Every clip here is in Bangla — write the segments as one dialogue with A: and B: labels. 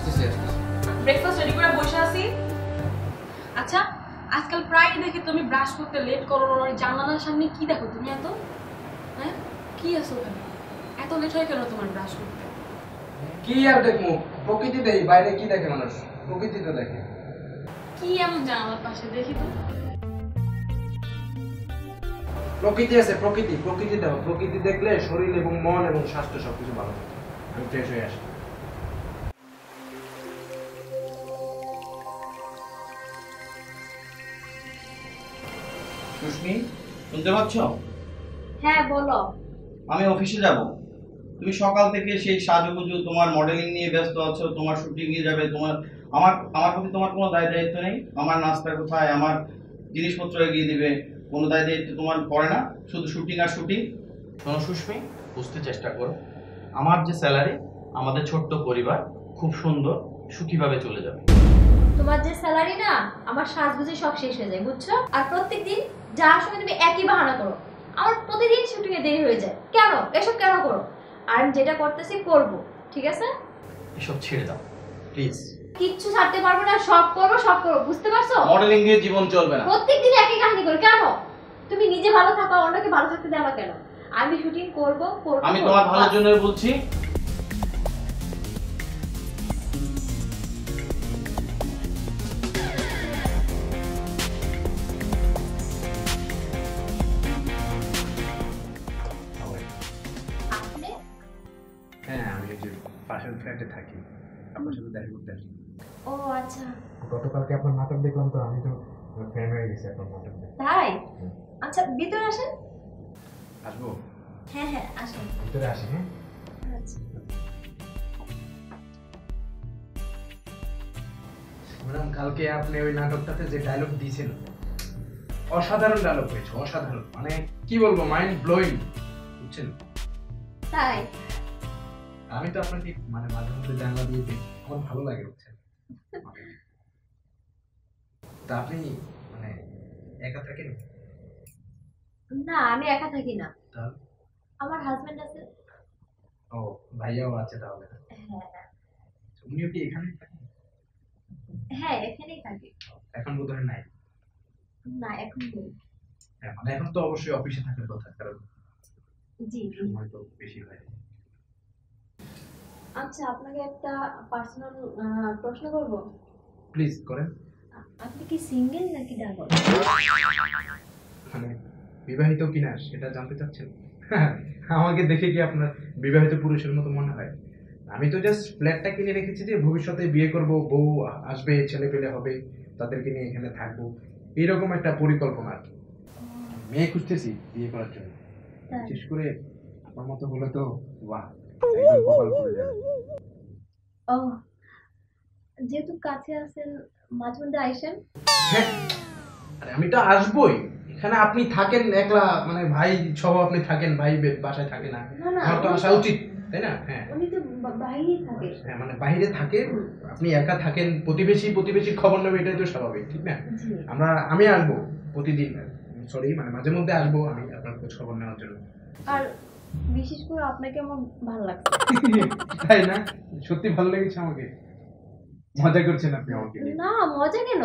A: আসতেছি আসতেছি।
B: ব্রেকফাস্ট রেডি করে বসে আছি। আচ্ছা আজকাল প্রায় দেখি তুমি ব্রাশ করতে লেট করো, আর জানালার সামনে কি দেখো তুমি এত? হ্যাঁ কি আছো ওখানে? এত লেট হয়ে গেল তোমার ব্রাশ করতে?
A: কি আর দেখবো, প্রকৃতি দেই, বাইরে কি দেখে মানুষ? প্রকৃতি তো দেখে।
B: কি এমন জানালার পাশে দেখি তো?
A: প্রকৃতি আছে, প্রকৃতি, প্রকৃতি দেখো। প্রকৃতি দেখলে শরীর এবং মন এবং স্বাস্থ্য সবকিছু ভালো থাকে। আমি ফ্রেশ হয়ে আসি।
C: সুস্মি, শুনতে পাচ্ছ?
B: হ্যাঁ বলো।
C: আমি অফিসে যাব। তুমি সকাল থেকে সেই সাজুগুজু তোমার মডেলিং নিয়ে ব্যস্ত আছো, তোমার শুটিং নিয়ে যাবে, তোমার আমার আমার প্রতি তোমার কোনো দায়িত্ব নেই। আমার নাস্তা কোথায়, আমার জিনিসপত্র এগিয়ে দিবে, কোনো দায়িত্ব তোমার পড়ে না, শুধু শুটিং আর শুটিং। শোনো সুস্মি, বুঝতে চেষ্টা করো, আমার যে স্যালারি, আমাদের ছোট্ট পরিবার খুব সুন্দর সুখীভাবে চলে যাবে।
D: তোমার যে স্যালারি না, আমার সাজগুজে সব শেষ হয়ে যায় বুঝছো। আর প্রত্যেকদিন যাওয়ার সময় তুমি একই বাহানা করো, আমার প্রতিদিন শুটিং এ দেরি হয়ে যায়। কেন এসব কেন করো? আর আমি যেটা করতেছি করব, ঠিক আছে?
C: এসব ছেড়ে দাও প্লিজ।
D: কিচ্ছু ছাড়তে পারবো না, সব করবো সব করবো, বুঝতে পারছো?
C: মডেলিং দিয়ে জীবন চলবে না।
D: প্রত্যেকদিন একই কাহিনী করো কেন? তুমি নিজে ভালো থাকো, অন্যকে ভালো থাকতে দেওয়া কেন? আমি শুটিং করব করব।
C: আমি তোমার ভালোর জন্য বলছি।
D: আপনি?
A: হ্যাঁ, আমি এই যে পাশের ফ্ল্যাটে থাকি, আপনার সাথে দেখা করতে আসি।
D: ও আচ্ছা
A: গতকালকে আপনার নাটক দেখলাম, তো আমি তো ফ্যান হয়ে গেছি আপনার নাটক দেখে।
D: তাই? আচ্ছা ভিতরে আসেন।
A: আসবো?
D: হ্যাঁ হ্যাঁ আসেন।
A: ভিতরে আসি। হ্যাঁ
D: আচ্ছা
A: ম্যাডাম, কালকে আপনি ওই নাটকটাতে যে ডায়লগ দিয়েছেন, অসাধারণ ডায়লগ হয়েছে, অসাধারণ, মানে কি বলবো, মাইন্ড ব্লোয়িং, বুঝছেন?
D: তাই?
A: আমি তো আপনাকে মানে মাঝে মধ্যে জানলা দিয়ে দেখি, আমার ভালো লাগে, বুঝছেন? তা আপনি মানে একা থাকেন?
D: না আমি একা থাকি না,
A: তাহলে?
D: আমার হাজবেন্ড আছে।
A: ও, ভাইয়াও আছে তাহলে?
D: হ্যাঁ
A: উনিও কি এখানে থাকেন?
D: হ্যাঁ এখানেই থাকি।
A: এখন বোধহয় নাই।
D: না এখন নেই।
A: হ্যাঁ, মানে এখন তো অবশ্যই অফিসে থাকার কথা, কারণ
D: জি জি।
A: সময় তো বেশি হয়।
D: আচ্ছা আপনাকে একটা পার্সোনাল প্রশ্ন করব।
A: প্লিজ করেন।
D: আপনি কি সিঙ্গেল নাকি ডাবল?
A: মানে বিবাহিত কিনা সেটা জানতে চাচ্ছেন? আমাকে দেখে কি আপনার বিবাহিত পুরুষের মতো মনে হয়? আমি তো জাস্ট ফ্ল্যাটটা কিনে রেখেছি যে ভবিষ্যতে বিয়ে করব, বউ আসবে, ছেলে পেলে হবে, তাদেরকে নিয়ে এখানে থাকবো, এইরকম একটা পরিকল্পনা আর কি। মেয়ে খুঁজতেছি বিয়ে করার জন্য, বিশেষ করে আপনার মতো হলে তো বাহ, একদম কপাল খুলে যাবে।
D: ও যেহেতু কাছে আছেন, মাঝে মধ্যে আইসেন।
A: হ্যাঁ, আরে আমি তো আসবোই। এখানে আপনি থাকেন একলা, মানে ভাই সহ আপনি থাকেন, ভাই বাসায় থাকে না,
D: না না
A: আমার তো আসা উচিত, তাই না? হ্যাঁ
D: উনি তো বাইরেই থাকে।
A: হ্যাঁ, মানে বাইরে থাকে, আপনি একা থাকেন, প্রতিবেশীর খবর নেবে, এটাই তো স্বাভাবিক, ঠিক না?
D: জি
A: আমি আসবো প্রতিদিন, সরি মানে মাঝে মধ্যে আসবো আমি আপনার খোঁজ খবর নেওয়ার জন্য।
D: আর বিশেষ করে আপনাকে আমার ভালো লাগছে।
A: তাই না? সত্যি ভালো লেগেছে আমাকে? মজা করছেন আপনি আমাকে নিয়ে?
D: না মজা কেন,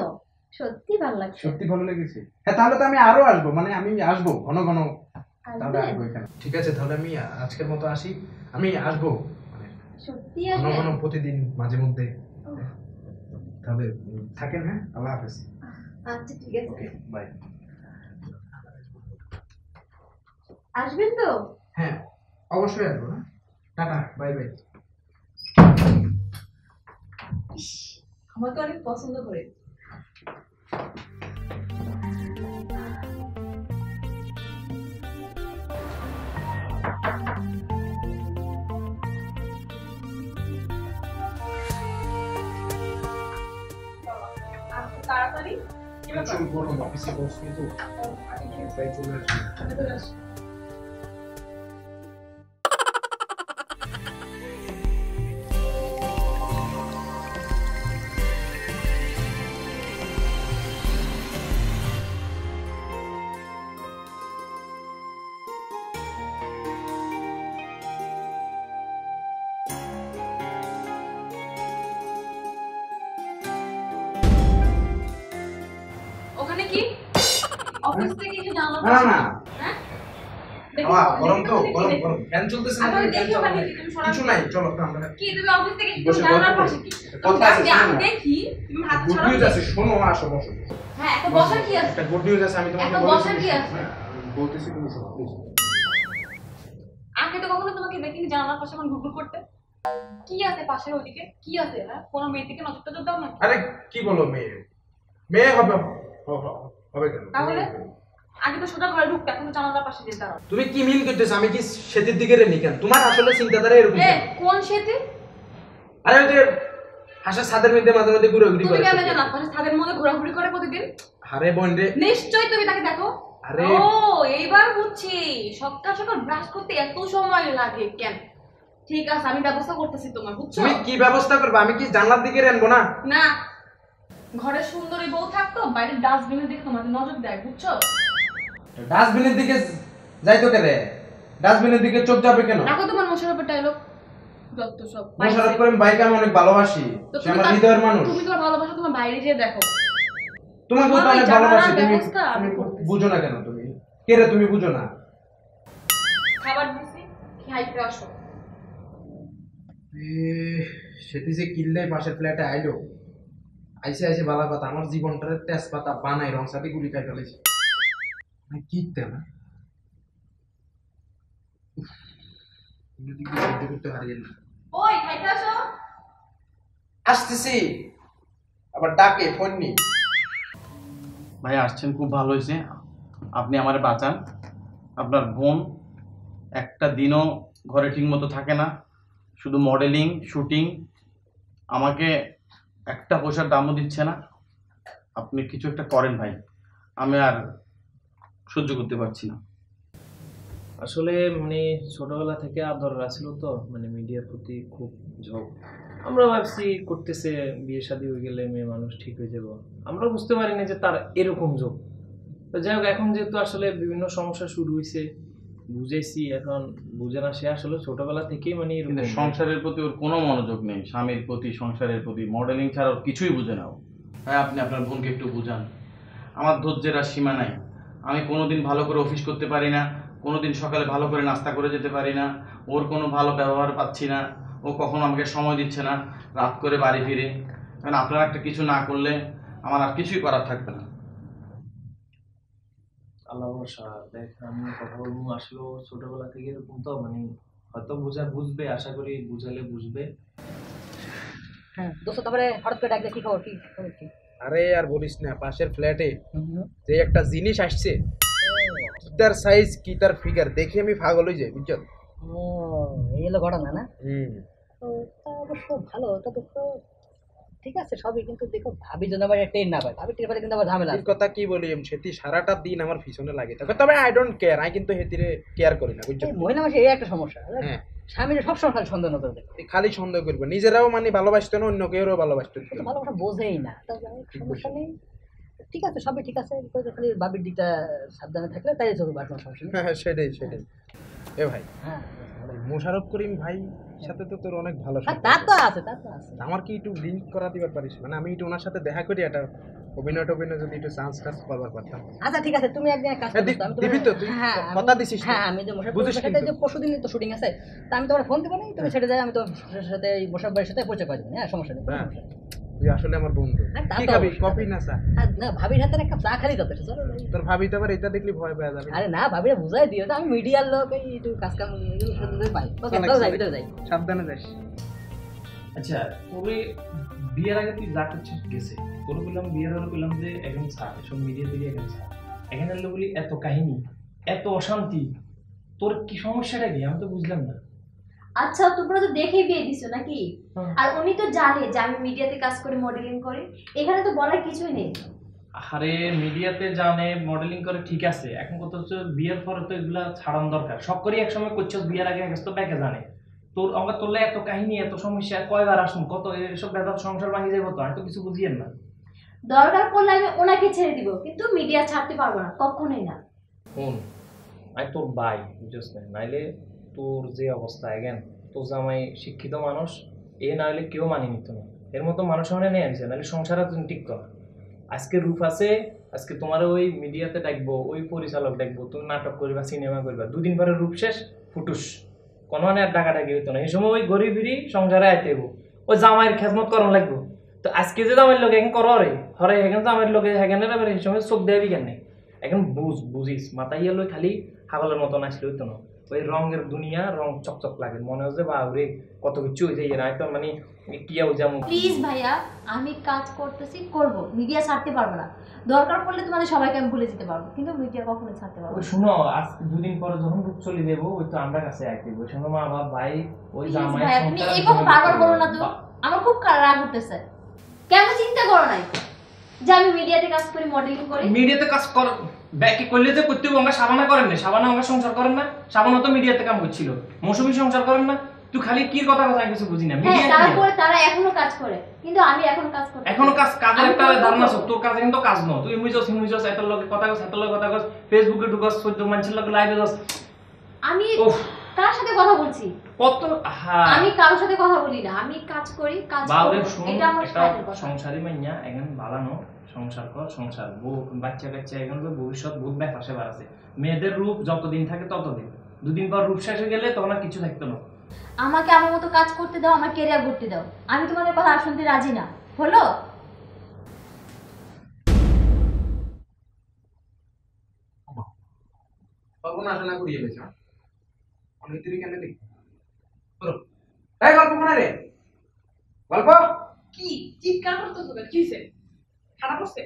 D: সত্যি ভালো লাগছে।
A: সত্যি ভালো লেগেছে? হ্যাঁ, তাহলে তো আমি আরো আসবো, মানে আমি আসবো ঘন ঘন, তাহলে
D: আসবেন?
A: আসবো এখানে। ঠিক আছে, তাহলে আমি আজকের মতো আসি। আমি আসবো মানে
D: সত্যি
A: ঘন
D: আসবেন?
A: ঘন, প্রতিদিন, মাঝে মধ্যে। তাহলে থাকেন, হ্যাঁ, আল্লাহ হাফেজ।
D: আচ্ছা ঠিক আছে।
A: ওকে, বাই।
D: আসবেন তো?
A: হ্যাঁ, অবশ্যই আসবো। হ্যাঁ, টাটা, বাই বাই।
B: আমাকে অনেক পছন্দ করে। তাড়াতাড়ি
A: অফিসে বসছি তো, তাই চলে আসি।
B: অফিস থেকে এসে জানালা
A: না না
B: হ্যাঁ দেখো
A: গরম তো গরম ফ্যান চলতেছে না
B: আমি
A: ফ্যান
B: দেখি ওখানে
A: চালানো
B: কি তুমি সরাসরি
A: কিছু নাই চলো আমরা
B: কি তুমি অফিস থেকে এসে
A: বসে
B: জানালার
A: গল্প
B: পাশে
A: করি।
B: কি
A: কথা আছে,
B: আমি
A: শোনো না।
B: দেখি তুমি হাত
A: গুড
B: ছাড়া
A: নিউজ আছে শোনো আসো বসো
B: হ্যাঁ এত বসার কি আছে
A: একটা গুড নিউজ আছে আমি তোমাকে
B: এত বসার কি আছে?
A: বলতেছি তুমি শোনো please।
B: আগে তো কখনো তোমাকে দেখিনি জানালার পাশে আমার ঘুরঘুর করতে কি আছে পাশের ওইদিকে কি আছে হ্যাঁ কোনো মেয়ে থেকে নজর টজর দাও না
A: আরে কি বলো মেয়ে মেয়ে হবে হবে কেন
B: তাহলে আগে তো সোজা ঘরে ঢুকতে এখন তো জানালার পাশে যেতে হবে
A: তুমি কি মিন করতেছো আমি কি সেতির দিকে রে কেন তোমার আসলে চিন্তাধারা এরকম
B: এ
A: কেন?
B: কোন সেতু
A: আরে ওই যে হাসা ছাদের মধ্যে মাঝে মাঝে ঘুরাঘুরি
B: তুমি
A: করে
B: কেন জানো পাশে ছাদের মধ্যে ঘোরাঘুরি করে প্রতিদিন
A: আরে বোন রে
B: নিশ্চয়ই তুমি তাকে দেখো
A: আরে
B: ও এইবার বুঝছি সকাল সকাল ব্রাশ করতে এত সময় লাগে কেন ঠিক আছে আমি ব্যবস্থা করতেছি তোমার বুঝছো
A: তুমি কি ব্যবস্থা করবে আমি কি জানলার দিকে রাখবো না
B: না ঘরে সুন্দরী বউ থাকতো বাইরের ডাস্টবিনের দিকে তোমাদের নজর দেয় বুঝছো
A: ডাস্টবিনের দিকে যাইতো কেন ডাস্টবিনের দিকে চোখ যাবে কেন
B: রাখো তোমার মোশারফের ডায়লগ যত সব
A: মোশাররফ করিম ভাইকে আমি অনেক ভালোবাসি
B: তো
A: সে
B: তুমি
A: আমার
B: তার-
A: হৃদয়ের মানুষ
B: তুমি তোমার ভালোবাসা তোমার বাইরে যেয়ে দেখো
A: তোমাকে তো
B: তোমার ওই
A: অনেক
B: জানালার
A: ভালোবাসি তুমি
B: ব্যবস্থা আমি
A: তুমি
B: করতেছি।
A: বুঝো না কেন তুমি কে রে তুমি বুঝো না
B: খাবার দিছি খাইতে আসো
A: সেটি যে কিনলে পাশের ফ্ল্যাটে আইলো আইসে আইসে বালা কথা আমার জীবনটার তেজপাতা বানাই রং সাথে গুলি খাই ফেলেছে কি না যদি কি সহ্য করতে হারিয়ে না
B: ওই খাইতে আসো
A: আসতেছি আবার ডাকে ফোন নি
C: ভাই আসছেন খুব ভালো হয়েছে আপনি আমারে বাঁচান আপনার বোন একটা দিনও ঘরে ঠিক মতো থাকে না শুধু মডেলিং শুটিং আমাকে একটা পয়সার দামও দিচ্ছে না আপনি কিছু একটা করেন ভাই আমি আর সহ্য করতে পারছি না
E: আসলে মানে ছোটবেলা থেকে আদর ছিল তো মানে মিডিয়ার প্রতি খুব ঝোঁক আমরা ভাবছি করতেছে বিয়ে শাদী হয়ে গেলে মেয়ে মানুষ ঠিক হয়ে যাব আমরা বুঝতে পারিনি যে তার এরকম ঝোঁক তো যাই হোক এখন যেহেতু আসলে বিভিন্ন সমস্যা শুরু হয়েছে বুঝেছি এখন বুঝে না সে আসলে ছোটবেলা থেকেই মানে এরকম
C: কিন্তু সংসারের প্রতি ওর কোনো মনোযোগ নেই স্বামীর প্রতি সংসারের প্রতি মডেলিং ছাড়া ওর কিছুই বুঝে না ও। ভাই আপনি আপনার বোনকে একটু বুঝান আমার ধৈর্যের আর সীমা নাই আমি কোনোদিন ভালো করে অফিস করতে পারি না কোনোদিন সকালে ভালো করে নাস্তা করে যেতে পারি না ওর কোনো ভালো ব্যবহার পাচ্ছি না ও কখনো আমাকে সময় দিচ্ছে না রাত করে বাড়ি ফিরে কারণ আপনারা একটা কিছু না করলে আমার আর কিছুই করার থাকবে না
E: আল্লাহ ভরসা দেখ আমি কথা বলবো আসলে ও ছোটবেলা থেকে এরকম তো মানে হয়তো বুঝবে আশা করি বুঝালে বুঝবে
F: হ্যাঁ দোস্ত তারপরে হঠাৎ করে ডাকলে কি খবর কি খবর কি
A: আরে আর বলিস না পাশের ফ্ল্যাটে যে একটা জিনিস আসছে কি তার সাইজ কি তার ফিগার দেখে আমি পাগল হয়ে যাই বুঝছো
F: ও এই হলো ঘটনা না
A: হুম
F: তো তা অবশ্য ভালো তা তো ঠিক আছে সবই কিন্তু দেখো ভাবি যেন আবার ট্রেন না পায় ভাবি ট্রেন পেলে কিন্তু আবার ঝামেলা
A: এই কথা কি বলি আমি সেটি সারাটা দিন আমার পিছনে লাগে থাকে তবে আই ডোন্ট কেয়ার আমি কিন্তু হেতিরে কেয়ার করি না বুঝছো
F: এই মহিলা মাসে এই একটা সমস্যা
A: হ্যাঁ
F: স্বামীরা সবসময় খালি সন্দেহ নজর দেখো
A: এই খালি সন্দেহ করবে নিজেরাও মানে ভালোবাসতো না অন্য কেউও ভালোবাসতো না।
F: তো ভালোবাসা বোঝেই না তো যাই হোক, সমস্যা নেই ঠিক আছে সবই ঠিক আছে খালি ভাবির দিকটা সাবধানে থাকলে তাই চলবে আর কোনো সমস্যা নেই
A: হ্যাঁ সেটাই সেটাই এ ভাই
F: হ্যাঁ
A: মোশাররফ করিম ভাই সাথে তো তোর অনেক ভালো
F: হ্যাঁ,
A: সম্পর্ক।
F: তা তো আছে
A: আমার কি একটু লিঙ্ক করা দিবার পারিস মানে আমি একটু ওনার সাথে দেখা করি একটা অভিনয় টভিনয় যদি একটু চান্স টান্স করবার পারতাম
F: আচ্ছা ঠিক আছে তুমি একদিন এক কাজ
A: হ্যাঁ,
F: করো তো, আমি
A: দিবি তো তুই
F: হ্যাঁ
A: কথা দিছিস তো?
F: হ্যাঁ আমি যে মোশারফ
A: বুঝিস
F: সাথে
A: কিন্তু।
F: যে পরশুদিন তো শুটিং আছে তা আমি তোমার ফোন দেবো না তুমি সেটা যাই আমি তোমার সাথে এই মোশারফ ভাইয়ের সাথে পরিচয় করে দেবো হ্যাঁ সমস্যা নেই কোনো
A: হ্যাঁ।
F: সমস্যা নেই।
A: তুই আসলে আমার বন্ধু
F: হ্যাঁ, তা
A: কি
F: তো
A: খাবি
F: অবশ্যই।
A: কফি না চা
F: আর না ভাবির হাতে একটা চা খালি যথেষ্ট চলো যাই।
A: তোর ভাবি তো আবার এটা দেখলি ভয় পেয়ে যাবে
F: আরে না ভাবিরা বুঝাই দিও তো আমি মিডিয়ার লোক এই একটু কাজ কাম এগুলো সাথে পাই ওকে
A: চল,
F: যাও যাই
A: চল।
F: ভিতরে যাই
A: সাবধানে যাস
E: আচ্ছা তবে বিয়ের আগে তুই যা করছিস গেছে তোর বললাম বিয়ের হলো বললাম যে এখন ছাড় এসব মিডিয়া থেকে এখন ছাড় এখানে হলো বলি এত কাহিনী এত অশান্তি তোর কি সমস্যাটা কি আমি তো বুঝলাম না
D: আচ্ছা তোমরা তো দেখেই বিয়ে দিছো নাকি
E: হ্যাঁ।
D: আর উনি তো জানে যে আমি মিডিয়াতে কাজ করে মডেলিং করি এখানে তো বলার কিছুই নেই
E: আরে মিডিয়াতে জানে মডেলিং করে ঠিক আছে এখন কত হচ্ছে বিয়ের পরে তো এগুলা ছাড়ান দরকার সব করে একসময় করছিস বিয়ের আগে তো ব্যাকে জানে তোর আমরা তোরলে এত কাহিনী এত সমস্যা কয়বার আসুন কত এসব বেদাত সংসার ভাঙি যাবো তো আমি তো কিছু বুঝিয়েন না
D: দরকার পড়লে আমি ওনাকে ছেড়ে দিব কিন্তু মিডিয়া ছাড়তে পারবো না কখনোই না
E: শোন আমি তোর ভাই বুঝছিস না নাইলে তোর যে অবস্থা এগেন তোর জামাই শিক্ষিত মানুষ এ নাইলে কেউ মানি নিত না এর মতো মানুষ মানে নিয়ে আনছে নাহলে সংসারে তুমি টিকতো না আজকে রূপ আছে, আজকে তোমার ওই মিডিয়াতে ডাকবো, ওই পরিচালক ডাকবো, তুমি নাটক করবা, সিনেমা করবা, দুদিন পরে রূপ শেষ, ফুটুস, কোনো মানে আর ডাকাডাকি হইতো না। এই সময় ওই গড়ি ফিরি সংসারে আইতে হইব, ওই জামাইয়ের খেজমত করন লাগবো। তো আজকে যে জামাইয়ের লোক এখন করো রে হরে, এখন জামাইয়ের লোকে এখানে এই সময় চোখ দেবি কেন? এখন বুঝিস মাথায় লই খালি হাগলের মতন আসলে হইতো না। ওই রঙের দুনিয়া, রং চকচক লাগে, মনে হচ্ছে বাবরে কত কিছু হয়েছে, ইয়ে তো মানে কিয়াও যেমন।
D: প্লিজ ভাইয়া, আমি কাজ করতেছি, করব, মিডিয়া ছাড়তে পারবো না। দরকার পড়লে তোমাদের সবাইকে আমি ভুলে যেতে পারবো, কিন্তু মিডিয়া কখনো ছাড়তে পারবো
E: ওই
D: না।
E: শুনো, আজ দুদিন পরে যখন রূপ চলে যাবো, ওই তো আমরা কাছে আইতে ওই সময় মা বাবা ভাই ওই
D: Please
E: জামাই
D: ভাইয়া, তুমি এই কথা বারবার বলো না তো, আমার খুব রাগ উঠতেছে। কেন চিন্তা করো নাই যে আমি মিডিয়াতে কাজ করি, মডেলিং করি?
E: মিডিয়াতে কাজ কর ব্যাকে করলে যে করতে হবে, আমরা সাবানা করেন না, সাবানা আমরা সংসার করেন না, সাবানা তো মিডিয়াতে কাম করছিল, মৌসুমী সংসার করেন না, তুই খালি কি কথা আমি কিছু বুঝি না।
D: হ্যাঁ, তারপরে তারা এখনো কাজ করে, কিন্তু আমি এখনো কাজ করি।
E: এখনো কাজের একটা ধারণা আছে, তোর কাজ কিন্তু কাজ নয়, তুই মুইজস এত লোক কথা কস, এত লোক কথা কস, ফেসবুকে ঢুকস, 14 মানুষের লোক লাইভে যাস।
D: আমি কার সাথে কথা বলছি?
E: কত
D: আমি কারোর সাথে কথা বলি না, আমি কাজ করি, কাজ
E: বাউরে
D: করি,
E: শুন,
D: এটা আমার
E: একটা
D: সাথে কথা।
E: সংসারী মাইয়া এখন বালানো, সংসার কর, সংসার বউ বাচ্চা কাচ্চা, এখন তো ভবিষ্যৎ বহুত ব্যাপার সেবার আছে। মেয়েদের রূপ যতদিন থাকে ততদিন, দুদিন পর রূপ শেষ হয়ে গেলে তখন আর কিছু থাকতো না।
D: আমাকে আমার মতো কাজ করতে দাও, আমার ক্যারিয়ার করতে দাও, আমি তোমাদের কথা আর শুনতে রাজি না, হলো?
A: সর্বনাশ না করিয়ে গেছে অনেক দেরি কেন দেখি এই গল্প কোনে রে? গল্প
B: কি চিৎকার করতেছো কেন? কি হইছে? খারাপ করছে?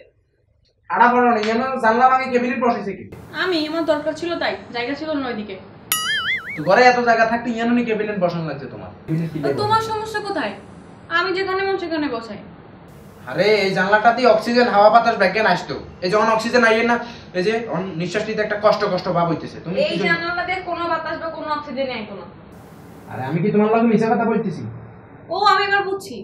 A: আড়া পড়ো না, যেন জানলা ভাঙে কেবিনেট বসেছে কি?
B: আমি আমার দরকার ছিল তাই, জায়গা ছিল না ওইদিকে।
A: তো ঘরে এত জায়গা থাকতে ইয়ানুনি কেবিনেট বসানো লাগছে তোমার?
B: তো তোমার সমস্যা কোথায়? আমি যেখানে মন সেখানে বসাই।
A: আরে এই জানলাটা দিয়ে অক্সিজেন হাওয়া বাতাস ব্যাগেন আসতো, এই যখন অক্সিজেন আইয়ে না, এই যে নিঃশ্বাস নিতে একটা কষ্ট কষ্ট ভাব হইতেছে। তুমি
B: এই জানালা দিয়ে কোনো বাতাস বা কোনো অক্সিজেন আইতো না।
A: আরে আমি কি তোমার লগে মিছা কথা বলতেছি?
B: ও আমি এবার বুঝছি,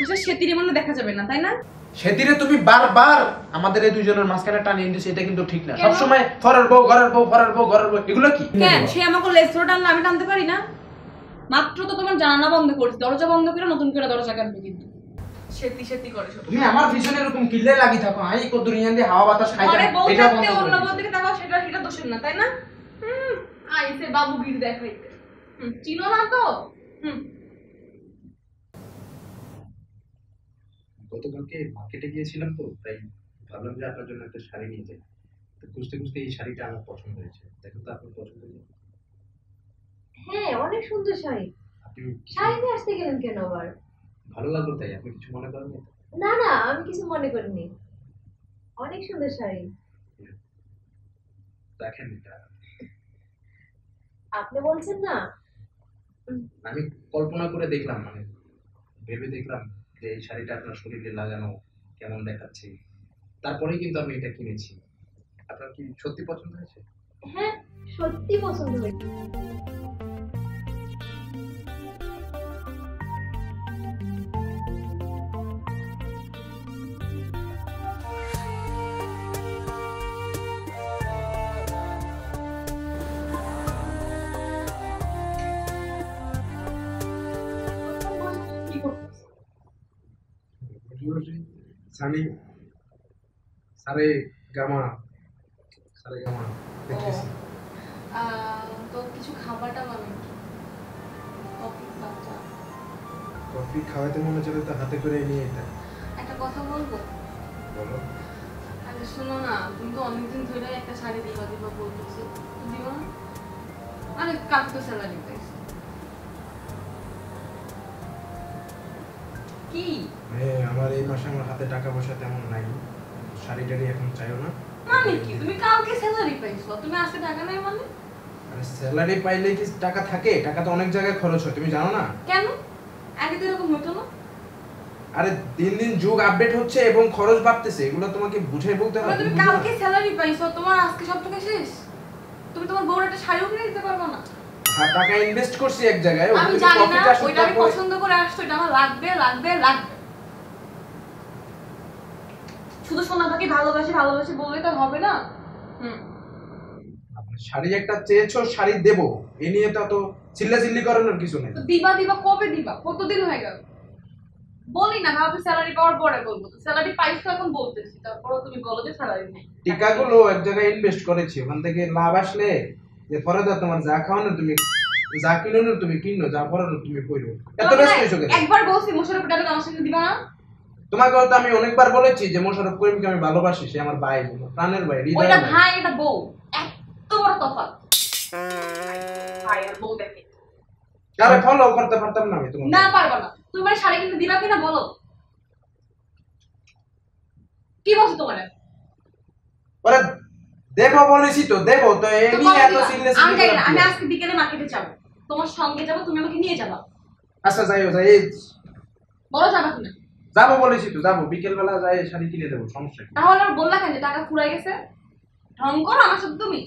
B: বিশেষ সেতিরে মনে দেখা যাবে না, তাই না?
A: সেদিনে তুমি বারবার আমাদের এই দুইজনের মাঝখানে টান ইন্ডিস, এটা কিন্তু ঠিক না।
B: কেন?
A: সব সময় ফরের বউ ঘরের বউ, ফরের বউ ঘরের বউ, এগুলো কি?
B: কেন সে আমাকে লেজরো টানলে আমি টানতে পারি না? মাত্র তো তোমার জানালা বন্ধ করছি, দরজা বন্ধ করে নতুন করে দরজা কাটবে, কিন্তু সেতি সেতি করে সব।
A: তুমি আমার পিছনে এরকম কিল্লে লাগি থাকো, আই কত দুনিয়া দিয়ে হাওয়া বাতাস খাইতে,
B: আরে বউ
A: এটা বন্ধ
B: থাকতে
A: করে
B: অন্য
A: দিও।
B: বউ দিকে তাকাও, সেটা দোষের না, তাই না? আইছে বাবু গির দেখাইতে। চিনো না তো?
A: গতকালকে মার্কেটে গিয়েছিলাম, তো তাই ভাবলাম যে আপনার জন্য একটা শাড়ি নিয়ে যাই। তো খুঁজতে খুঁজতে এই শাড়িটা আমার পছন্দ হয়েছে। দেখুন তো আপনার পছন্দ হয়েছে?
D: হ্যাঁ, অনেক সুন্দর শাড়ি।
A: আপনি
D: শাড়ি নিয়ে আসতে গেলেন কেন আবার?
A: ভালো লাগলো তাই, আপনি কিছু মনে করেন না?
D: না না, আমি কিছু মনে করিনি, অনেক সুন্দর শাড়ি।
A: দেখেন এটা,
D: আপনি বলছেন না?
A: আমি কল্পনা করে দেখলাম, মানে ভেবে দেখলাম যে এই শাড়িটা আপনার শরীরে লাগানো কেমন দেখাচ্ছে, তারপরেই কিন্তু আমি এটা কিনেছি। আপনার কি সত্যি পছন্দ হয়েছে?
D: হ্যাঁ, সত্যি পছন্দ হয়েছে।
B: কি করতেছ?
A: সানি সারে গামা, সারে গামা দেখতেছি।
B: তো কিছু খাবারটা বানাই, কফি বা চা।
A: কফি খাওয়াতে মনে চলে তো হাতে করে নিয়ে এটা।
B: একটা কথা বলবো?
A: বলো।
B: আরে শোনো না, তুমি তো অনেকদিন ধরে একটা শাড়ি দিবা দিবা বলতেছো, দিবা না? আরে কালকে তো স্যালারি পাইছো। কি
A: হ্যাঁ, আমার এই মাসে আমার হাতে টাকা পয়সা তেমন নাই, শাড়ি টাড়ি এখন চাইও না।
B: মানে কি তুমি কালকে স্যালারি পাইছো, তুমি আজকে টাকা নাই মানে?
A: আরে স্যালারি পাইলে কি টাকা থাকে? টাকা তো অনেক জায়গায় খরচ হয়, তুমি জানো না?
B: কেন আগে তো এরকম হতো না?
A: আরে দিন দিন যুগ আপডেট হচ্ছে এবং খরচ বাড়তেছে, এগুলো তোমাকে বুঝাই বলতে হবে।
B: তুমি কালকে স্যালারি পাইছো, তোমার আজকে সব টাকা শেষ, তুমি তোমার বউর একটা শাড়িও কিনে দিতে পারবে না?
A: হ্যাঁ, টাকা ইনভেস্ট করছি এক জায়গায়,
B: আমি
A: ওখানে
B: জানি না,
A: প্রফিট আসবে,
B: ওইটা আমি
A: তারপরে
B: পছন্দ করে আসছো, এটা আমার লাগবে লাগবে লাগবে। শুধু সোনা পাখি ভালোবাসি ভালোবাসি বললেই তো হবে না।
A: আপনি শাড়ি একটা চেয়েছো, শাড়ি দেবো, এই নিয়ে তো চিল্লাচিল্লি করানোর কিছু নেই।
B: তো দিবা দিবা কবে দিবা? কতদিন হয়ে গেল? বলি না, ভাবছি স্যালারি পাওয়ার পরে বলবো। তো স্যালারি পাইছো এখন বলতেছি, তারপরও তুমি বলো যে স্যালারি নেই।
A: টিকাগুলো এক জায়গায় ইনভেস্ট করেছি, ওখান থেকে লাভ আসলে যে পরে তো তোমার যা খাওয়ানো তুমি, যা কিনো তুমি কিনো, যা পড়ানো তুমি পড়ো। এত ব্যস্ত হইছো কেন?
B: একবার বলছি মোশাররফ ডায়লগ আমার সাথে দিবা না।
A: তোমাকে তো আমি অনেকবার বলেছি যে মোশাররফ করিমকে আমি ভালোবাসি, সে আমার ভাই, আমার প্রাণের ভাই, হৃদয়ের
B: ওইটা
A: ভাই।
B: ভাই, এটা বউ, এত বড় তফাৎ। ভাই আর বউ দেখে
A: আরে ফলো করতে পারতাম না আমি তোমাকে।
B: না, পারবা না। তুমি মানে শাড়ি কিনতে দিবা কিনা বলো। কি বলছো তোমার?
A: পরে দেবো বলেছি তো, দেবো তো, এই নিয়ে এত সিরিয়াস।
B: আমি যাই না, আমি আজকে বিকেলে মার্কেটে যাবো, তোমার সঙ্গে যাবো, তুমি আমাকে নিয়ে যাবা।
A: আচ্ছা যাইও, যাই
B: বলো যাবা কিনা।
A: যাবো বলেছি তো, যাবো বিকেল বেলা যাই শাড়ি কিনে দেবো, সমস্যা কি?
B: তাহলে আর বললা কেন যে টাকা ফুরাই গেছে? ঢং করো আমার সাথে তুমি।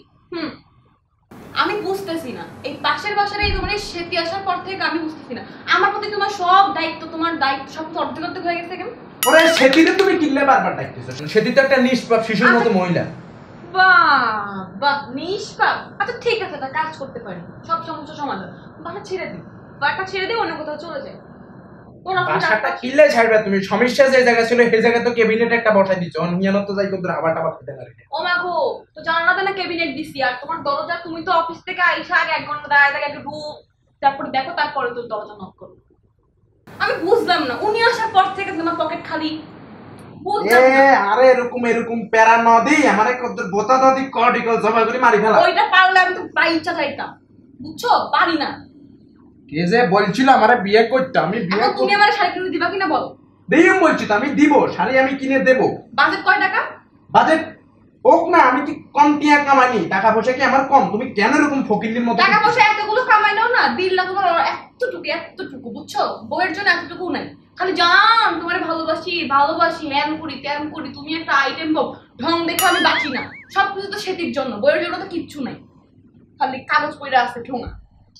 B: আমি বুঝতেছি না, এই পাশের বাসার এই তোমার সেতি আসার পর থেকে আমি বুঝতেছি না, আমার প্রতি তোমার সব দায়িত্ব, তোমার দায়িত্ব সব অর্ধেক অর্ধেক হয়ে গেছে কেন?
A: ওরে সেটিতে তুমি কিনলে বারবার ডাকতেছো, সেটি তো একটা নিষ্পাপ শিশুর মতো মহিলা।
B: বাহ বাহ, নিষ্পাপ। আচ্ছা ঠিক আছে, তা কাজ করতে পারি, সব সমস্যা সমাধান। বাসা ছেড়ে দিই, বাসা ছেড়ে দিয়ে অন্য কোথাও চলে যাই।
A: বাসাটা কিনলে ছাড়বে তুমি, সমস্যা যে জায়গা ছিল সেই জায়গায় তো ক্যাবিনেট একটা বসাই দিচ্ছ, অনিয়নত যাই করতে আবার টাবার খেতে পারে।
B: ও মা গো, তো জানালাতে না ক্যাবিনেট দিছি, আর তোমার দরজা তুমি তো অফিস থেকে আইসা আগে 1 ঘন্টা দাঁড়ায় থাকে, একটু তারপরে দেখো, তারপরে তো দরজা নক করো। আমি বুঝলাম না, উনি আসার পর থেকে তোমার পকেট খালি। বুঝলাম না।
A: আরে এরকম এরকম প্যারা নদী আমারে কত বোতা নদী কর্টিকল জমা করে মারি ফেলা।
B: ওইটা পারলে আমি তো প্রায় ইচ্ছা চাইতাম, বুঝছো, পারি না।
A: কে যে বলছিল আমারে বিয়ে করতে, আমি বিয়ে
B: এখন তুমি আমার শাড়ি কিনে দিবা কিনা বলো।
A: দিম বলছি তো, আমি দিব, শাড়ি আমি কিনে দেব।
B: বাজেট কয় টাকা?
A: বাজেট হোক না, আমি কি কম টিয়া কামাইনি, টাকা পয়সা কি আমার কম? তুমি কেন এরকম ফকিরনির মতো?
B: টাকা পয়সা এতগুলো কামাইলেও না 1.5 লাখ তোমার এতটুকু, বুঝছো, বউয়ের জন্য এতটুকু নাই। খালি জান তোমার ভালোবাসি ভালোবাসি, হ্যান করি ত্যান করি, তুমি একটা আইটেম বউ, ঢং দেখে আমি বাঁচি না। সবকিছু তো সেটির জন্য, বউয়ের জন্য তো কিচ্ছু নাই, খালি কাগজ পয়রা আছে ঠোঙা।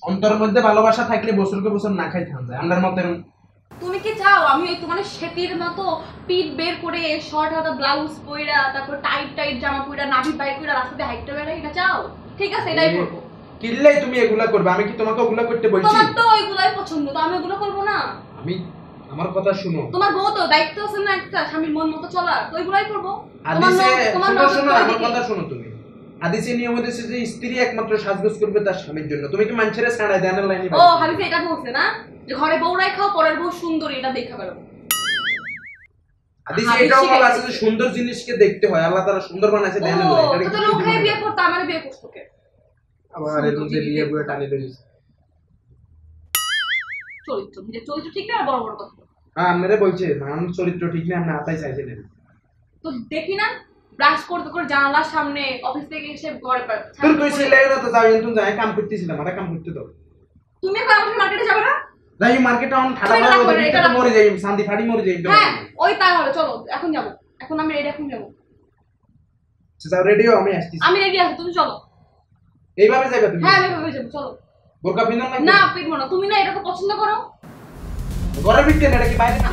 A: অন্তরের মধ্যে ভালোবাসা থাকলে বছরকে বছর না খাই থাকা যায়, আমার মতের।
B: তুমি কি চাও আমি ওই তোমার সেটির মতো পিঠ বের করে শর্ট হাতা ব্লাউজ পয়রা, তারপর টাইট টাইট জামা পয়রা, নাভি বাইর করে রাস্তাতে হাইটটা বেড়াই? এটা চাও? ঠিক আছে, এটাই করবো।
A: কিনলেই তুমি এগুলা করবে, আমি কি তোমাকে ওগুলা করতে বলছি?
B: তোমার তো ওইগুলাই পছন্দ, তো আমি ওগুলো করবো না?
A: আমি আমার কথা শুনো,
B: তোমার বউ তো দায়িত্ব আছে না একটা, স্বামীর মন মতো চলার, তো ওইগুলাই করবো।
A: আদিসে
B: তোমার
A: শোনো শোনো আমার
B: নজর
A: কথা শোনো তুমি। আদিসে নিয়ম হচ্ছে যে স্ত্রী একমাত্র সাজগোজ করবে তার স্বামীর জন্য। তুমি কি মানুষের ছাড়াই দেনের লাইনে?
B: ও হাবিবে এটা বলছে না যে ঘরে বউরাই খাও, পরের বউ সুন্দরী, এটা দেখা গেল।
A: আদিসে এটাও বলা আছে যে সুন্দর জিনিসকে দেখতে হয়, আল্লাহ তাআলা সুন্দর বানাইছে দেনের
B: ও
A: লাইনে।
B: তো লোকে বিয়ে করতে, আমারে বিয়ে করতে কে?
A: আবার এর মধ্যে বিয়ে বয়ে টানি দিয়েছে।
B: চরিত্র, নিজের চরিত্র ঠিক না, আর বড় বড় কথা।
A: হ্যাঁ আমারে বলছে নাম চরিত্র ঠিক না, আপনি আতাই চাইছেন।
B: তো দেখি না ব্রাশ করতে করে জানালার সামনে অফিস থেকে এসে ঘরে
A: তোর কই ছিল না তো, যাই তুমি যাই কাম করতেছিলাম, আরে কাম করতে দাও।
B: তুমি এখন আমার মার্কেটে যাবে না?
A: যাই মার্কেটে অন ঠাডা
B: এটা
A: মারবো,
B: রাখো, এটা
A: তো মরে যাই, শান্তি ফাড়ি মরে যাই।
B: হ্যাঁ ওই তাই হবে, চলো এখন যাবো, এখন আমি রেডি, এখন যাবো।
A: যাও রেডিও, আমি আসতেছি।
B: আমি রেডি আছি, তুমি চলো।
A: এইভাবে যাবে তুমি?
B: হ্যাঁ আমি ভেবে যাবো, চলো।
A: বোরকা পিনন না?
B: না পিটবো না, তুমি না এটা তো পছন্দ করো।
A: ঘরে বিকতে না, এটা কি বাইরে না?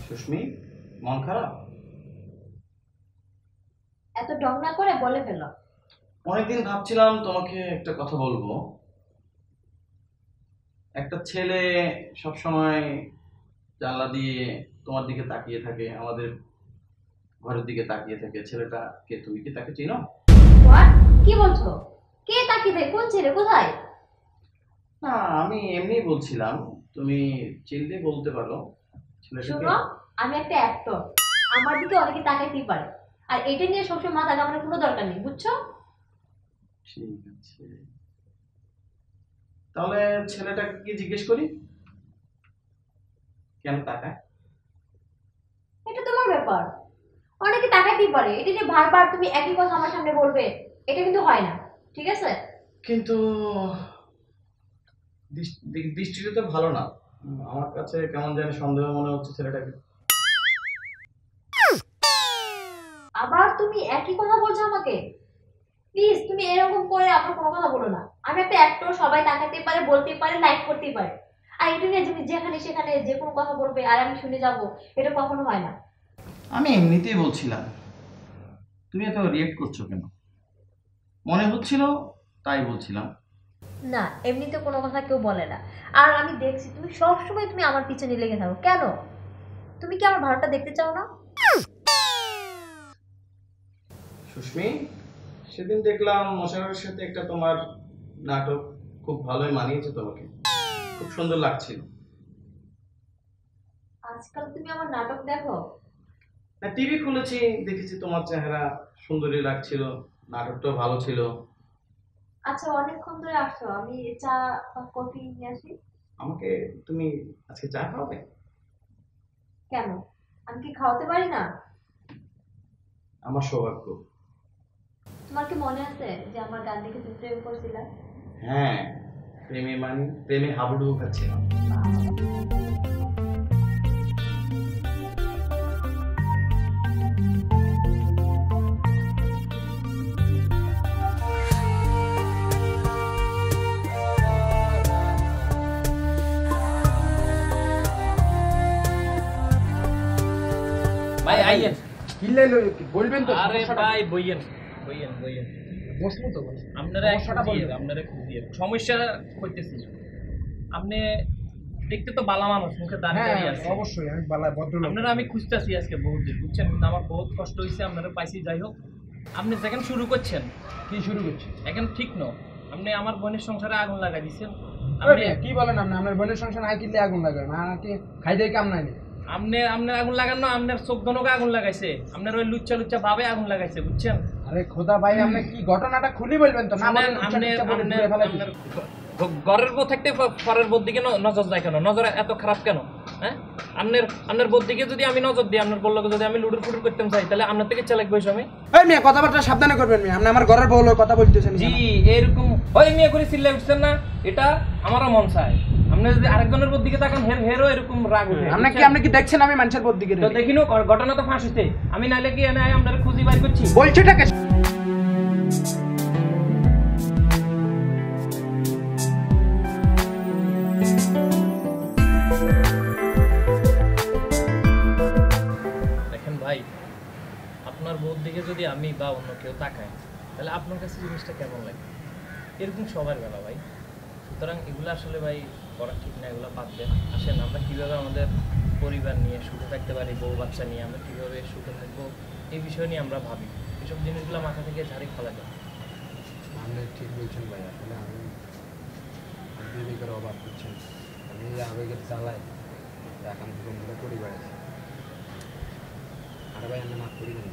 C: সুস্মি, মন খারাপ?
D: এত ঢং না করে বলে ফেলো।
C: অনেকদিন ভাবছিলাম তোমাকে একটা কথা বলবো। একটা ছেলে সবসময় জানলা দিয়ে তোমার দিকে তাকিয়ে থাকে, আমাদের ঘরের দিকে তাকিয়ে থাকে। ছেলেটা কে? তুমি কি তাকে চিনো?
D: হোয়াট? কি বলছো? কে তাকিয়ে থাকে? কোন ছেলে? কোথায়?
C: না, আমি এমনি বলছিলাম, তুমি চিনলে বলতে পারো। ছেলেটাকে
D: শোনো, আমি একটা অ্যাক্টর, আমার দিকে অনেকে তাকাইতেই পারে, আর এটা নিয়ে সবসময় মাথা ঘামানোর কোনো দরকার নেই, বুঝছো?
C: ঠিক আছে, তাহলে ছেলেটাকে কি জিজ্ঞেস করি কেন তাকায়?
D: এটা তোমার ব্যাপার, অনেকে তাকাইতেই পারে, এটা নিয়ে বারবার তুমি একই কথা আমার সামনে বলবে, এটা কিন্তু হয় না, ঠিক আছে?
C: কিন্তু দৃষ্টিটা তো ভালো না, আমার কাছে কেমন জানি সন্দেহ মনে হচ্ছে ছেলেটাকে।
D: আবার তুমি একই কথা বলছো আমাকে? প্লিজ তুমি এরকম করে আমার কোনো কথা বলো না। আমি একটা অ্যাক্টর, সবাই তাকাতে পারে, বলতে পারে, লাইক করতেই পারে, আর এটা নিয়ে তুমি যেখানে সেখানে যে কোনো কথা বলবে আর আমি শুনে যাব, এটা কখনো হয় না।
C: আমি এমনিতেই বলছিলাম, তুমি এত রিয়েক্ট করছো কেন? মনে হচ্ছিল তাই বলছিলাম।
D: না, এমনিতে কোনো কথা কেউ বলে না। আর আমি দেখছি তুমি সবসময় তুমি আমার পিছনে লেগে থাকো, কেন? তুমি কি আমার ভাড়াটা দেখতে চাও না?
C: সুস্মি, সেদিন দেখলাম মশারের সাথে একটা তোমার নাটক, খুব ভালোই মানিয়েছে তোমাকে, খুব সুন্দর লাগছিল।
D: আজকাল তুমি আমার নাটক দেখো?
C: না, টিভি খুলেছি, দেখেছি তোমার চেহারা সুন্দরী লাগছিল, নাটকটাও ভালো ছিল।
D: আচ্ছা, অনেকক্ষণ ধরে আসছো, আমি চা বা কফি নিয়ে আসি।
C: আমাকে তুমি আজকে চা খাওয়াবে?
D: কেন, আমি কি খাওয়াতে পারি না?
C: আমার সৌভাগ্য।
D: তোমার কি মনে আছে যে আমার গান দেখে তুমি প্রেম করছিলা?
C: হ্যাঁ, প্রেমে হাবুডুবু খাচ্ছিলাম।
E: ভাই আইয়েন।
A: কি লাইলো বলবেন তো?
E: আরে
A: সমস্যাটা?
E: ভাই বইয়েন বইয়েন বইয়েন।
A: বসবো তো।
E: আপনারা
A: সমস্যাটা বলবেন।
E: আপনারা খুঁজিয়ে সমস্যা কইতেছি। আপনি দেখতে তো বালা মানুষ, মুখে দাঁড়িয়ে
A: হ্যাঁ
E: দাঁড়িয়ে আছে।
A: অবশ্যই, আমি বালা ভদ্রলোক।
E: আপনারা আমি খুঁজতেছি আজকে বহুত দিন, বুঝছেন? কিন্তু আমার বহুত কষ্ট হয়েছে, আপনারা পাইছি। যাই হোক, আপনি যেখানে শুরু করছেন
A: কি শুরু করছি?
E: এখন ঠিক ন। আপনি আমার বোনের সংসারে আগুন লাগাই দিচ্ছেন।
A: আরে কি বলেন আপনি? আপনার বোনের সংসার হাই কিনলে আগুন লাগায় না, কি খাই দেয় কাম নাই?
E: আপনার আগুন লাগান না, আপনার চোখ দনকে আগুন লাগাইছে, আপনার ওই লুচ্চা লুচ্চা ভাবে আগুন লাগাইছে, বুঝছেন?
A: আরে খোদা ভাই, আপনি কি ঘটনাটা খুলি বলবেন তো? না বলেন
E: ঘরের বউ থাকতে পরের বোর দিকে নজর যায় কেন? নজর এত খারাপ কেন? হ্যাঁ, আপনার বোর দিকে যদি আমি নজর দিই, আপনার বললো যদি আমি লুডুর ফুডুর করতে চাই, তাহলে আপনার থেকে চালাক বয়স আমি।
A: এই মেয়ে কথাবার্তা সাবধানে করবেন মেয়ে, আপনি আমার ঘরের বউ কথা বলতেছেন।
E: জি, এরকম ওই মেয়ে করে চিল্লাই উঠছেন না, এটা আমারও মন চায়। আপনি যদি আরেকজনের বোর দিকে তাকান, হেরও এরকম রাগ উঠে।
A: আপনি কি দেখছেন আমি মানুষের বোর দিকে?
E: তো দেখিনো, ঘটনা তো ফাঁস হইছে। আমি নাইলে কি আপনার খুঁজি বাইর করছি?
A: বলছিটাকে
E: দেখেন ভাই, আপনার বউর দিকে যদি আমি বা অন্য কেউ তাকায়, তাহলে আপনার কাছে জিনিসটা কেমন লাগে? এরকম সবার বেলা ভাই। সুতরাং এগুলো আসলে ভাই করা ঠিক না, এগুলো বাদ দেন। আসেন আমরা কীভাবে আমাদের পরিবার নিয়ে সুখে থাকতে পারি, বউ বাচ্চা নিয়ে আমরা কীভাবে সুখে থাকবো, এই বিষয় নিয়ে আমরা ভাবি। এসব জিনিসগুলো মাথা থেকে ঝাড়ি ফেলা যায়।
A: আপনি ঠিক বলছেন ভাই, আসলে আমি বিবেকের অভাব করছেন। আমি আবেগের চালাই এখন ঘুমগুলো করে বেড়াচ্ছি। আরে ভাই আমি মাফ করি না।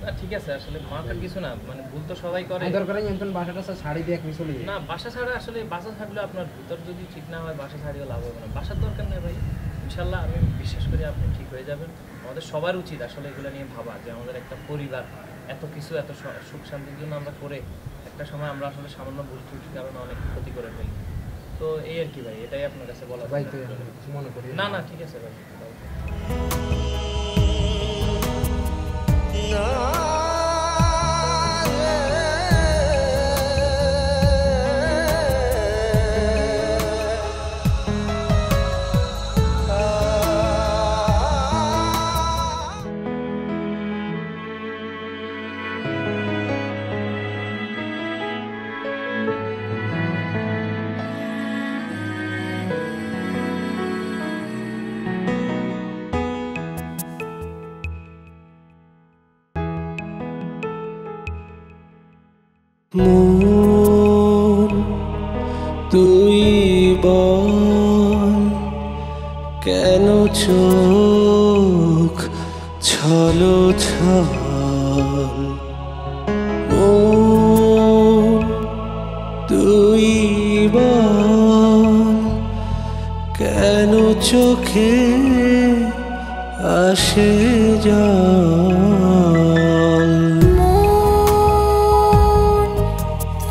E: না ঠিক আছে, আসলে মাথার কিছু না, মানে ভুল তো সবাই করে।
A: দরকার নিয়ন্ত্রণ বাসাটা ছাড়ি দিয়ে একমি চলে
E: না, বাসা ছাড়া আসলে বাসা ছাড়লে আপনার ভিতর যদি ঠিক না হয়, বাসা ছাড়িও লাভ হবে না। বাসার দরকার নেই ভাই, ইনশাল্লাহ আমি বিশ্বাস করি আপনি ঠিক হয়ে যাবেন। আমাদের সবার উচিত আসলে এগুলো নিয়ে ভাবা, যে আমাদের একটা পরিবার এত কিছু এত সুখ শান্তির জন্য আমরা করে একটা সময় আমরা আসলে সামান্য ভুল ত্রুটির কারণে অনেক ক্ষতি করে ফেলি। তো এই আর কি ভাই, এটাই আপনার কাছে বলা।
A: ভাই তো কিছু মনে করি
E: না না ঠিক আছে ভাই।
G: মন তুই বল কেন চোখ ছলো ছল, মন তুই বল কেন চোখে আসে জল।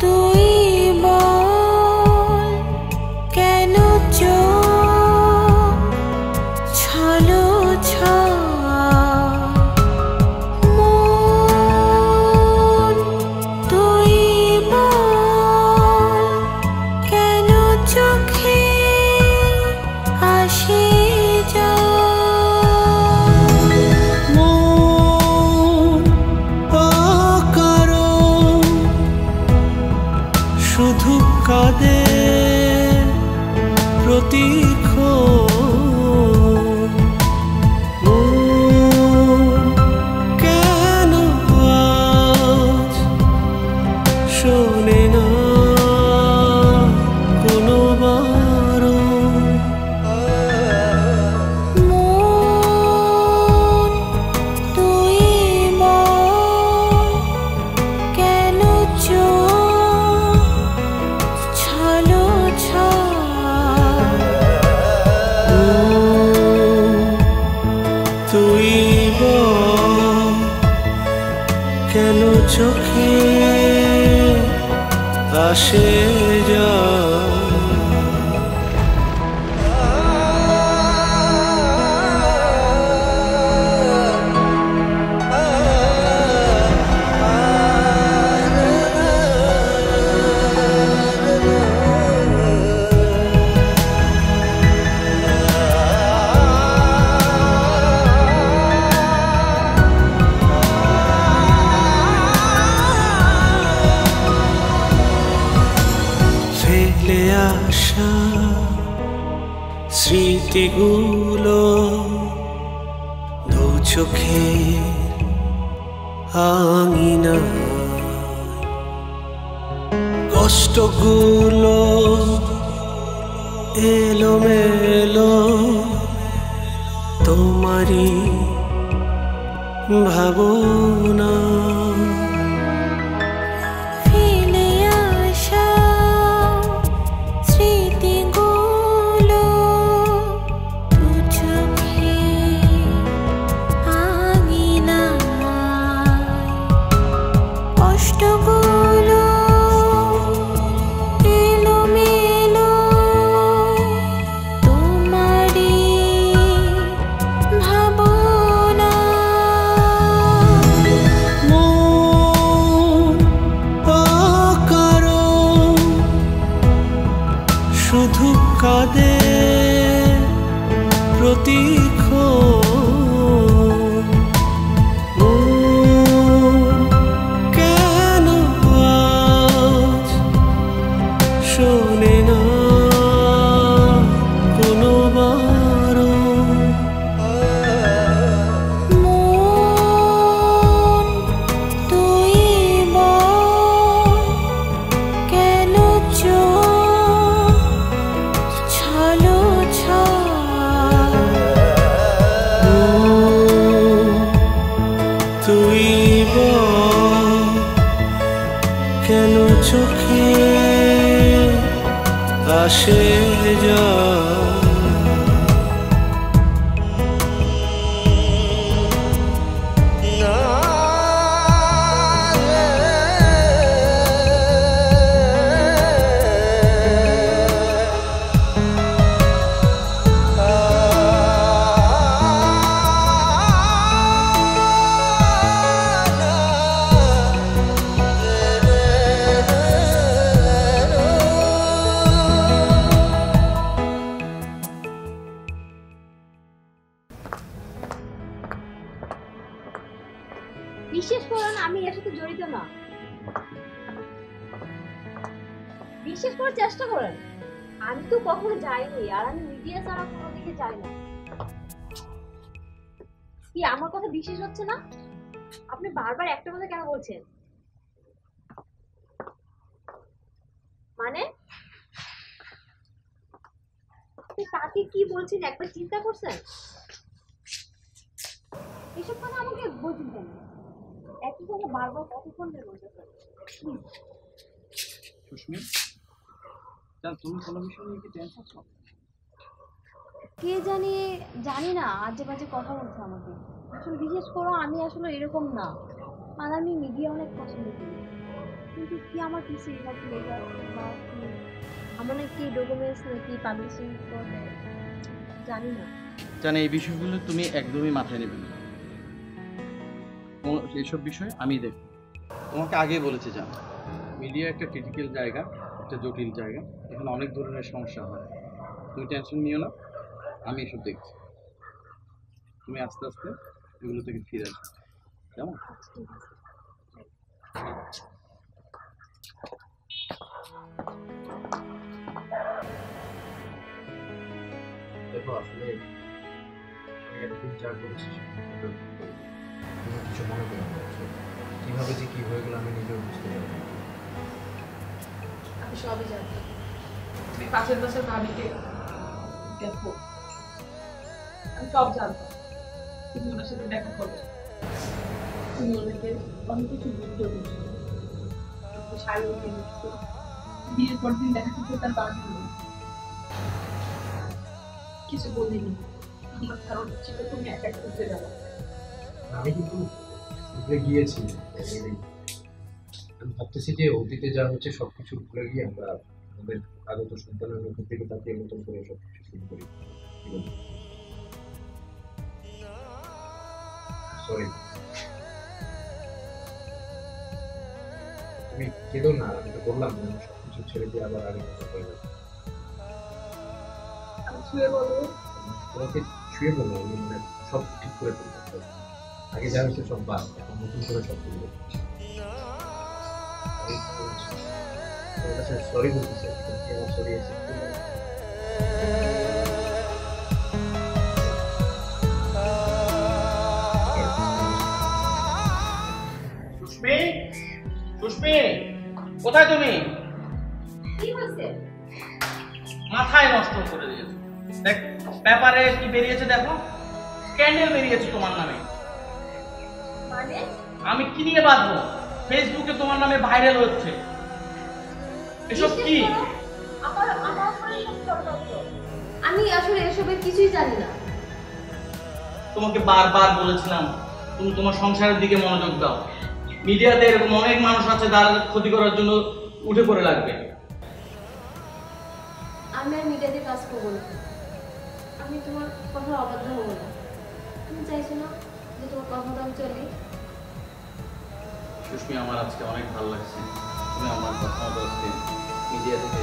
H: তুই বল কেন চোখ ছলো ছল, মন তুই বল কেন চোখে আসে জল।
G: মন বল কেন চোখে আসে জল ফেলে আসা স্মৃতিগুলো দু চোখে আঙিনা কষ্টগুলো এলোমেলো তোমারই ভাবনা
H: ফেলে আসা স্মৃতিগুলো দু চোখে আঙিনায় কষ্টগুলো এলোমেলো তোমারই ভাবনা
G: মন অকারণ শুধু কাঁদে প্রতিক্ষণ মন কেন আজ শোনে না কোনো বারণ
H: মন তুই বল কেন চোখ ছলো
G: তুই বল কেন চোখে আসে জল
D: বিশ্বাস করুন আমি এর সাথে জড়িত না। বিশ্বাস করার চেষ্টা করেন, আমি তো কখনো যাইনি, আর আমি মিডিয়া ছাড়া কোনো দিকে যাই না। কি আমার কথা বিশ্বাস হচ্ছে না? আপনি বারবার একটা কথা কেন বলছেন? মানে আপনি তাকে কি বলছেন একবার চিন্তা করছেন? এসব কথা আমাকে বলছেন কেন? একই কথা বারবার কতক্ষণ ধরে বলতেছেন?
C: সুস্মিত, তুমি কোনো বিষয় নিয়ে কি টেনশন আছো?
D: কে জানি না, আজে বাজে কথা বলছে আমাকে। আসলে বিশেষ করো আমি আসলে এরকম না, আর আমি মিডিয়া অনেক পছন্দ করি, কিন্তু কি আমার কিছু নাকি আমার নাকি ডকুমেন্টস নাকি পাবলিশিং করে জানি না।
C: জানি এই বিষয়গুলো তুমি একদমই মাথায় নেবে না, এইসব বিষয় আমি দেখব। তোমাকে আগেই বলেছি জানো, মিডিয়া একটা ক্রিটিক্যাল জায়গা, একটা জটিল জায়গা, এখানে অনেক ধরনের সমস্যা হয়। তুমি টেনশন নিও না, আমি এসব দেখছি। তুমি আস্তে আস্তে এগুলো থেকে ফিরে আসবে, কেমন?
A: দেখো আসলে এতদিন যা করেছি তুমি কিছু মনে করো না, কিভাবে যে কি হয়ে গেল আমি নিজেও বুঝতে পারি না।
B: আমি সবই জানতাম। তুমি পাশের পাশের ভাবিকে দেখো, আমি সব জানতাম। তুমি ওনার সাথে দেখা করবে, তুমি ওনাকে অনেক কিছু বুঝতে পারছো। শারীরিক বিয়ের পর দিন দেখা করতে তার বাকি নেই, কিছু বলিনি। আমার ধারণা ছিল তুমি একা করতে যাবো,
A: আমি কিন্তু ভুলে গিয়েছি। আমি ভাবতেছি যে অতীতে যা হচ্ছে সবকিছু ভুলে গিয়ে আমরা আমাদের আগত সন্তানের মুখের দিকে তাকিয়ে নতুন করে সবকিছু শুরু করি। সরি, তুমি কেঁদো না। আমি তো বললাম সবকিছু ছেড়ে দিয়ে আবার আগে কথা হয়ে যাবে। তোমাকে ছুঁয়ে বলবো, আমি মানে সব ঠিক করে ফেলবো। আগে যা হচ্ছে সব বাদ, এখন নতুন করে সব করবো। সরি বলতে চাই, আমার সরি আছে।
C: সুস্মি, সুস্মি, কোথায় তুমি?
D: কি হয়েছে?
C: মাথায় নষ্ট করে দিয়েছো। দেখ পেপারে কি বেরিয়েছে, দেখো স্ক্যান্ডেল বেরিয়েছে তোমার নামে।
D: মানে
C: আমি কি নিয়ে বাঁধবো? ফেসবুকে তোমার নামে ভাইরাল হচ্ছে। এসব কি?
D: আমার উপরে সব ষড়যন্ত্র। আমি আসলে এসবের কিছুই জানি না।
C: তোমাকে বারবার বলেছিলাম তুমি তোমার সংসারের দিকে মনোযোগ দাও। মিডিয়াতে এরকম অনেক মানুষ আছে যারা ক্ষতি করার জন্য উঠে পড়ে লাগবে।
D: আমি আর মিডিয়াতে কাজ করবো না। আমি তোমার কথা অবাধ্য হবো না। তুমি চাইছো না যে তোমার কথা মতো আমি চলি?
C: সুস্মি, আমার আজকে অনেক ভালো লাগছে। তুমি আমার কথা মতো আজকে মিডিয়া থেকে